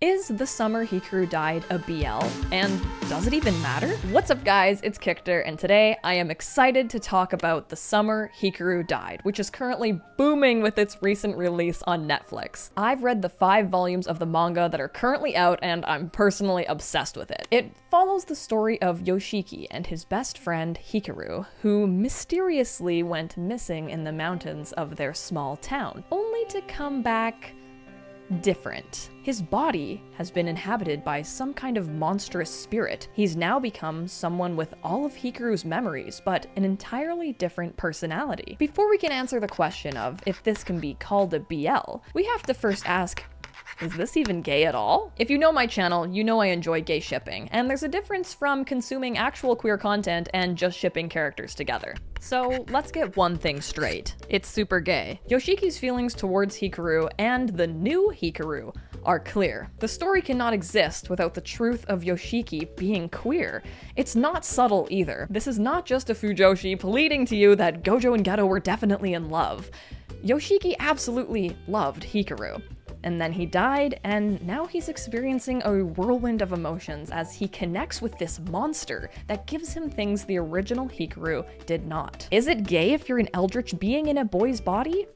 Is the Summer Hikaru Died a BL? And does it even matter? What's up guys, it's Kictor, and today I am excited to talk about The Summer Hikaru Died, which is currently booming with its recent release on Netflix. I've read the 5 volumes of the manga that are currently out, and I'm personally obsessed with it. It follows the story of Yoshiki and his best friend Hikaru, who mysteriously went missing in the mountains of their small town, only to come back different. His body has been inhabited by some kind of monstrous spirit. He's now become someone with all of Hikaru's memories, but an entirely different personality. Before we can answer the question of if this can be called a BL, we have to first ask, is this even gay at all? If you know my channel, you know I enjoy gay shipping, and there's a difference from consuming actual queer content and just shipping characters together. So let's get one thing straight. It's super gay. Yoshiki's feelings towards Hikaru and the new Hikaru are clear. The story cannot exist without the truth of Yoshiki being queer. It's not subtle either. This is not just a Fujoshi pleading to you that Gojo and Geto were definitely in love. Yoshiki absolutely loved Hikaru. And then he died, and now he's experiencing a whirlwind of emotions as he connects with this monster that gives him things the original Hikaru did not. Is it gay if you're an eldritch being in a boy's body?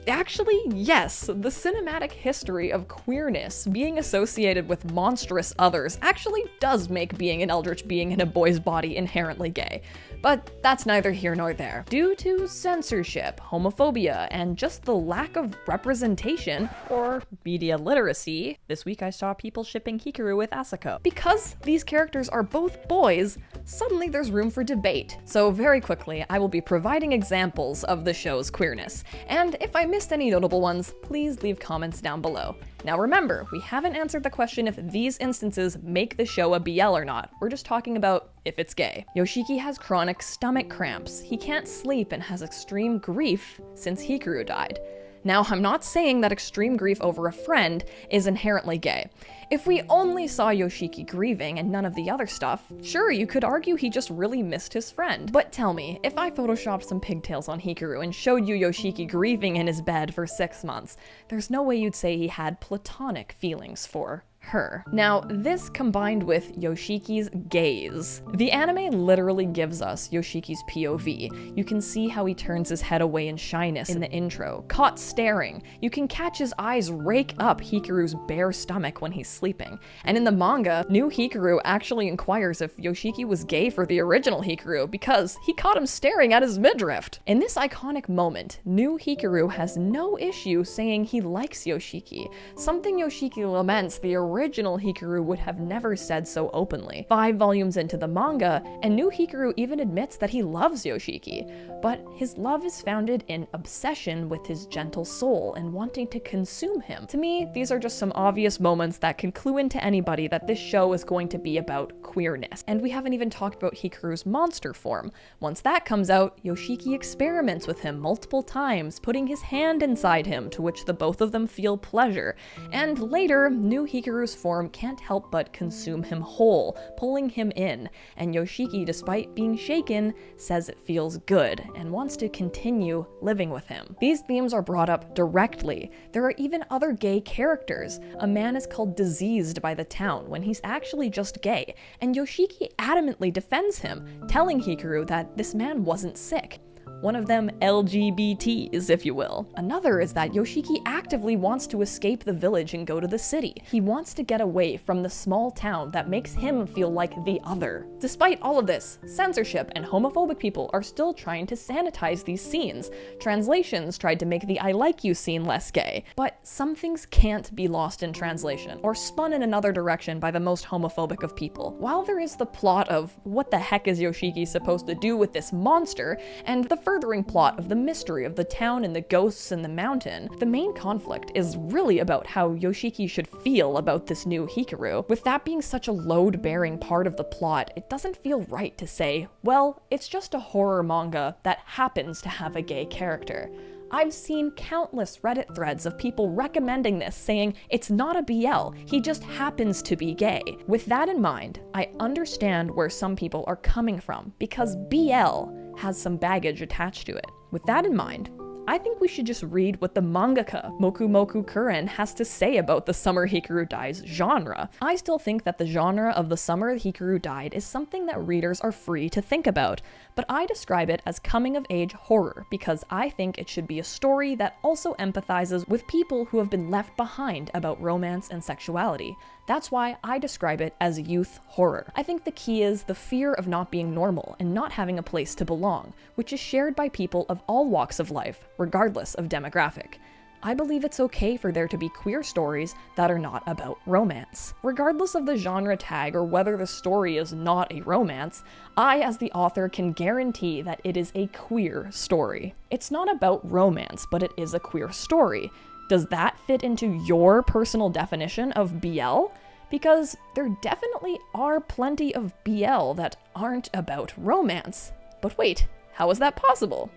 Actually, yes. The cinematic history of queerness being associated with monstrous others actually does make being an eldritch being in a boy's body inherently gay. But that's neither here nor there. Due to censorship, homophobia, and just the lack of representation, or media literacy, this week I saw people shipping Hikaru with Asako. Because these characters are both boys, suddenly there's room for debate. So very quickly, I will be providing examples of the show's queerness. And if I missed any notable ones, please leave comments down below. Now remember, we haven't answered the question if these instances make the show a BL or not. We're just talking about if it's gay. Yoshiki has chronic stomach cramps. He can't sleep and has extreme grief since Hikaru died. Now, I'm not saying that extreme grief over a friend is inherently gay. If we only saw Yoshiki grieving and none of the other stuff, sure, you could argue he just really missed his friend. But tell me, if I photoshopped some pigtails on Hikaru and showed you Yoshiki grieving in his bed for 6 months, there's no way you'd say he had platonic feelings for her. Now, this combined with Yoshiki's gaze. The anime literally gives us Yoshiki's POV. You can see how he turns his head away in shyness in the intro, caught staring. You can catch his eyes rake up Hikaru's bare stomach when he's sleeping. And in the manga, new Hikaru actually inquires if Yoshiki was gay for the original Hikaru because he caught him staring at his midriff. In this iconic moment, new Hikaru has no issue saying he likes Yoshiki, something Yoshiki laments the original Hikaru would have never said so openly. 5 volumes into the manga, and new Hikaru even admits that he loves Yoshiki, but his love is founded in obsession with his gentle soul and wanting to consume him. To me, these are just some obvious moments that can clue into anybody that this show is going to be about queerness. And we haven't even talked about Hikaru's monster form. Once that comes out, Yoshiki experiments with him multiple times, putting his hand inside him, to which the both of them feel pleasure. And later, new Hikaru's form can't help but consume him whole, pulling him in, and Yoshiki, despite being shaken, says it feels good and wants to continue living with him. These themes are brought up directly. There are even other gay characters. A man is called diseased by the town when he's actually just gay, and Yoshiki adamantly defends him, telling Hikaru that this man wasn't sick. One of them LGBTs, if you will. Another is that Yoshiki actively wants to escape the village and go to the city. He wants to get away from the small town that makes him feel like the other. Despite all of this, censorship and homophobic people are still trying to sanitize these scenes. Translations tried to make the I like you scene less gay, but some things can't be lost in translation or spun in another direction by the most homophobic of people. While there is the plot of what the heck is Yoshiki supposed to do with this monster, and the furthering plot of the mystery of the town and the ghosts in the mountain, the main conflict is really about how Yoshiki should feel about this new Hikaru. With that being such a load-bearing part of the plot, it doesn't feel right to say, well, it's just a horror manga that happens to have a gay character. I've seen countless Reddit threads of people recommending this, saying it's not a BL, he just happens to be gay. With that in mind, I understand where some people are coming from, because BL has some baggage attached to it. With that in mind, I think we should just read what the mangaka Moku Moku Kuren has to say about the Summer Hikaru Dies genre. I still think that the genre of the Summer Hikaru Died is something that readers are free to think about, but I describe it as coming-of-age horror because I think it should be a story that also empathizes with people who have been left behind about romance and sexuality. That's why I describe it as youth horror. I think the key is the fear of not being normal and not having a place to belong, which is shared by people of all walks of life, regardless of demographic. I believe it's okay for there to be queer stories that are not about romance. Regardless of the genre tag or whether the story is not a romance, I, as the author, can guarantee that it is a queer story. It's not about romance, but it is a queer story. Does that fit into your personal definition of BL? Because there definitely are plenty of BL that aren't about romance. But wait, how is that possible?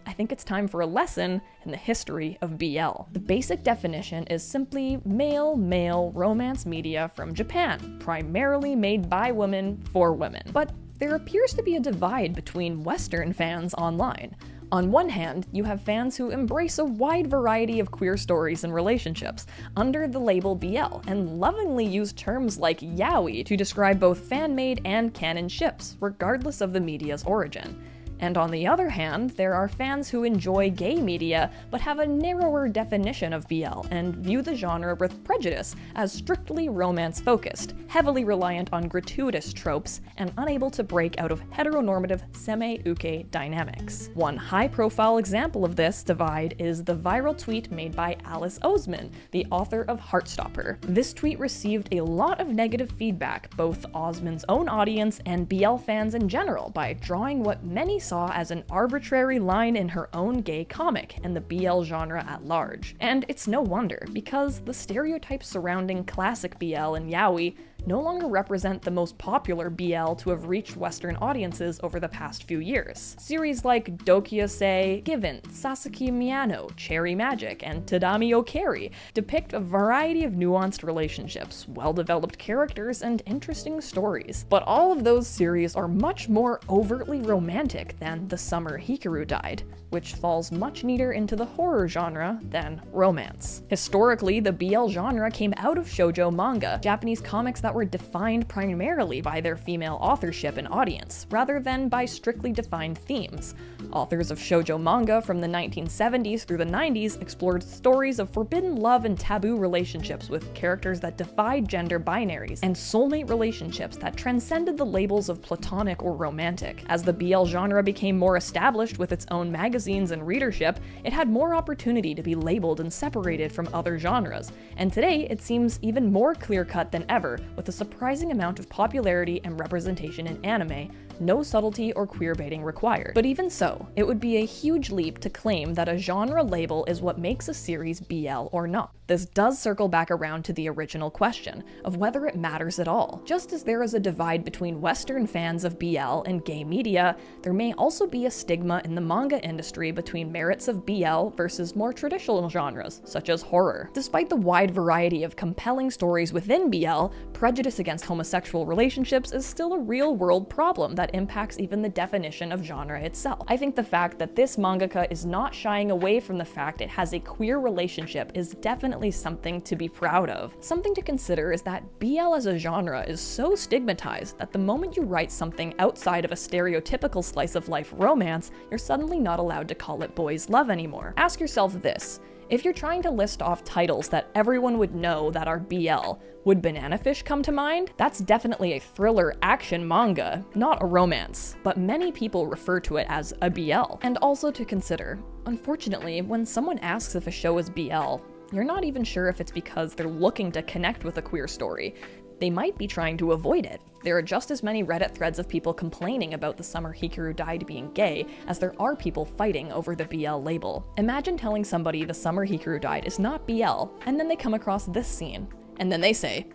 I think it's time for a lesson in the history of BL. The basic definition is simply male romance media from Japan, primarily made by women for women. But there appears to be a divide between Western fans online. On one hand, you have fans who embrace a wide variety of queer stories and relationships under the label BL, and lovingly use terms like yaoi to describe both fan-made and canon ships, regardless of the media's origin. And on the other hand, there are fans who enjoy gay media but have a narrower definition of BL and view the genre with prejudice as strictly romance-focused, heavily reliant on gratuitous tropes, and unable to break out of heteronormative seme-uke dynamics. One high-profile example of this divide is the viral tweet made by Alice Oseman, the author of Heartstopper. This tweet received a lot of negative feedback, both Osman's own audience and BL fans in general, by drawing what many saw as an arbitrary line in her own gay comic and the BL genre at large. And it's no wonder, because the stereotypes surrounding classic BL and yaoi no longer represent the most popular BL to have reached Western audiences over the past few years. Series like Dokyosei, Given, Sasaki Miyano, Cherry Magic, and Tadami Okari depict a variety of nuanced relationships, well-developed characters, and interesting stories. But all of those series are much more overtly romantic than The Summer Hikaru Died, which falls much neater into the horror genre than romance. Historically, the BL genre came out of shoujo manga, Japanese comics that were defined primarily by their female authorship and audience, rather than by strictly defined themes. Authors of shoujo manga from the 1970s through the 90s explored stories of forbidden love and taboo relationships with characters that defied gender binaries, and soulmate relationships that transcended the labels of platonic or romantic. As the BL genre became more established with its own magazines and readership, it had more opportunity to be labeled and separated from other genres, and today it seems even more clear-cut than ever, with a surprising amount of popularity and representation in anime, no subtlety or queerbaiting required. But even so, it would be a huge leap to claim that a genre label is what makes a series BL or not. This does circle back around to the original question of whether it matters at all. Just as there is a divide between Western fans of BL and gay media, there may also be a stigma in the manga industry between merits of BL versus more traditional genres, such as horror. Despite the wide variety of compelling stories within BL, prejudice against homosexual relationships is still a real-world problem that impacts even the definition of genre itself. I think the fact that this mangaka is not shying away from the fact it has a queer relationship is definitely something to be proud of. Something to consider is that BL as a genre is so stigmatized that the moment you write something outside of a stereotypical slice of life romance, you're suddenly not allowed to call it boys' love anymore. Ask yourself this: if you're trying to list off titles that everyone would know that are BL, would Banana Fish come to mind? That's definitely a thriller action manga, not a romance, but many people refer to it as a BL. And also to consider, unfortunately, when someone asks if a show is BL, you're not even sure if it's because they're looking to connect with a queer story. They might be trying to avoid it. There are just as many Reddit threads of people complaining about the Summer Hikaru Died being gay as there are people fighting over the BL label. Imagine telling somebody the Summer Hikaru Died is not BL, and then they come across this scene, and then they say,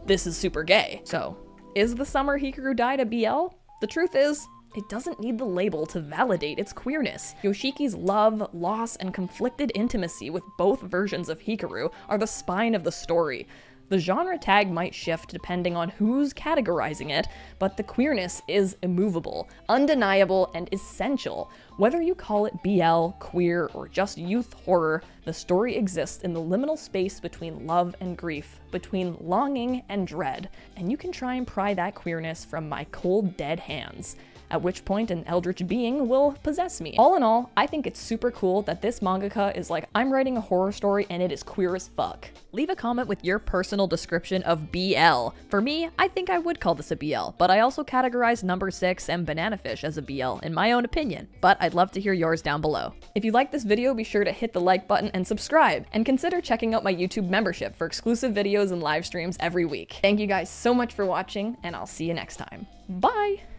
"This is super gay." So, is the Summer Hikaru Died a BL? The truth is, it doesn't need the label to validate its queerness. Yoshiki's love, loss, and conflicted intimacy with both versions of Hikaru are the spine of the story. The genre tag might shift depending on who's categorizing it, but the queerness is immovable, undeniable, and essential. Whether you call it BL, queer, or just youth horror, the story exists in the liminal space between love and grief, between longing and dread, and you can try and pry that queerness from my cold, dead hands. At which point an eldritch being will possess me. All in all, I think it's super cool that this mangaka is like, I'm writing a horror story and it is queer as fuck. Leave a comment with your personal description of BL. For me, I think I would call this a BL, but I also categorize Number 6 and Banana Fish as a BL in my own opinion, but I'd love to hear yours down below. If you like this video, be sure to hit the like button and subscribe, and consider checking out my YouTube membership for exclusive videos and live streams every week. Thank you guys so much for watching, and I'll see you next time. Bye!